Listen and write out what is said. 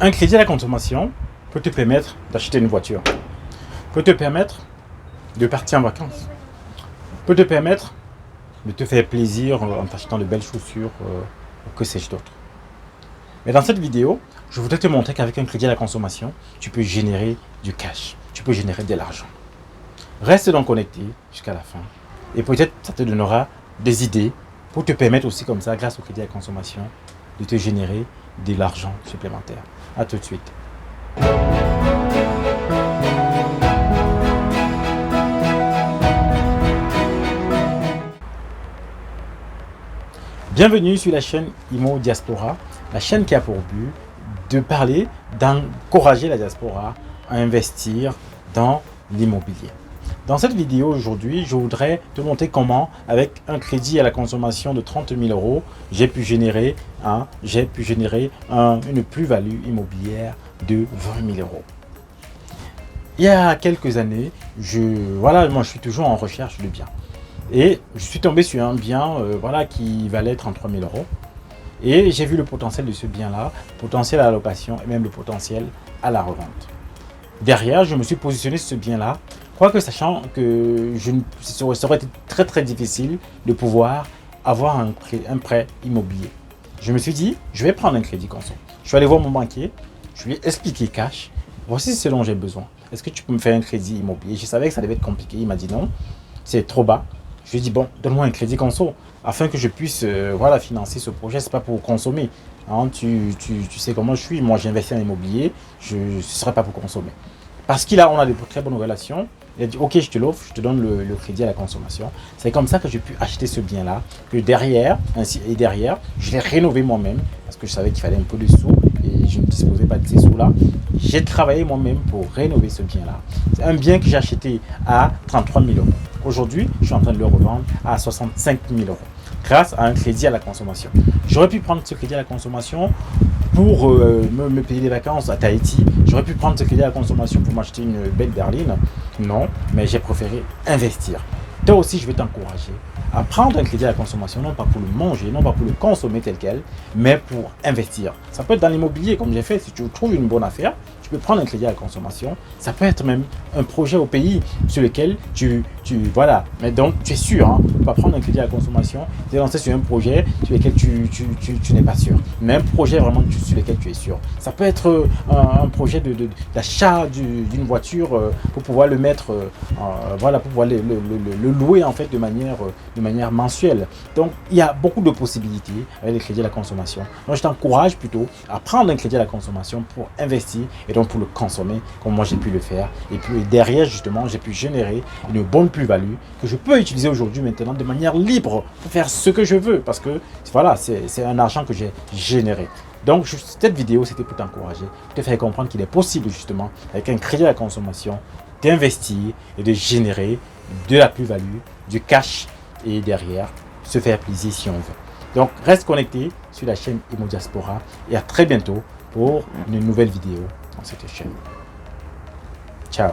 Un crédit à la consommation peut te permettre d'acheter une voiture, peut te permettre de partir en vacances, peut te permettre de te faire plaisir en t'achetant de belles chaussures, que sais-je d'autre. Mais dans cette vidéo, je voudrais te montrer qu'avec un crédit à la consommation, tu peux générer du cash, tu peux générer de l'argent. Reste donc connecté jusqu'à la fin et peut-être ça te donnera des idées pour te permettre aussi comme ça, grâce au crédit à la consommation, de te générer de l'argent supplémentaire. A tout de suite. Bienvenue sur la chaîne Imo Diaspora, la chaîne qui a pour but de parler, d'encourager la diaspora à investir dans l'immobilier. Dans cette vidéo aujourd'hui, je voudrais te montrer comment, avec un crédit à la consommation de 30 000 €, j'ai pu générer une plus-value immobilière de 20 000 €. Il y a quelques années, moi je suis toujours en recherche de biens. Et je suis tombé sur un bien qui valait 33 000 €. Et j'ai vu le potentiel de ce bien-là, potentiel à la location et même le potentiel à la revente. Derrière, je me suis positionné sur ce bien-là, quoique sachant que ça aurait été très très difficile de pouvoir avoir un prêt immobilier. Je me suis dit, je vais prendre un crédit conso. Je suis allé voir mon banquier, je lui ai expliqué cash, voici ce dont j'ai besoin. Est-ce que tu peux me faire un crédit immobilier? Je savais que ça devait être compliqué, il m'a dit non, c'est trop bas. Je lui ai dit, bon, donne-moi un crédit conso afin que je puisse financer ce projet. Ce n'est pas pour consommer. Hein, tu sais comment je suis. Moi, j'ai investi en immobilier. Ce ne serait pas pour consommer. Parce qu'on a de très bonnes relations. Il a dit, ok, je te l'offre, je te donne le crédit à la consommation. C'est comme ça que j'ai pu acheter ce bien-là. Que derrière, je l'ai rénové moi-même parce que je savais qu'il fallait un peu de sous et je ne disposais pas de ces sous-là. J'ai travaillé moi-même pour rénover ce bien-là. C'est un bien que j'ai acheté à 33 000 €. Aujourd'hui, je suis en train de le revendre à 65 000 € grâce à un crédit à la consommation. J'aurais pu prendre ce crédit à la consommation pour me payer des vacances à Tahiti. J'aurais pu prendre ce crédit à la consommation pour m'acheter une belle berline. Non, mais j'ai préféré investir. Toi aussi, je vais t'encourager à prendre un crédit à la consommation, non pas pour le manger, non pas pour le consommer tel quel, mais pour investir. Ça peut être dans l'immobilier, comme j'ai fait. Si tu trouves une bonne affaire, tu peux prendre un crédit à la consommation. Ça peut être même un projet au pays sur lequel voilà. Mais donc, tu es sûr, hein, tu vas prendre un crédit à la consommation, tu es lancé sur un projet sur lequel tu n'es pas sûr. Mais un projet vraiment sur lequel tu es sûr. Ça peut être un projet d'achat d'une voiture pour pouvoir le mettre, pour pouvoir le louer en fait de manière mensuelle. Donc, il y a beaucoup de possibilités avec les crédits à la consommation. Donc, je t'encourage plutôt à prendre un crédit à la consommation pour investir et donc pour le consommer comme moi j'ai pu le faire. Et puis derrière, justement, j'ai pu générer une bonne plus-value que je peux utiliser aujourd'hui maintenant de manière libre pour faire ce que je veux parce que voilà, c'est un argent que j'ai généré. Donc, cette vidéo, c'était pour t'encourager, pour te faire comprendre qu'il est possible justement, avec un crédit à la consommation, d'investir et de générer de la plus-value, du cash et derrière, se faire plaisir si on veut. Donc, reste connecté sur la chaîne Imo Diaspora et à très bientôt pour une nouvelle vidéo dans cette chaîne. Ciao.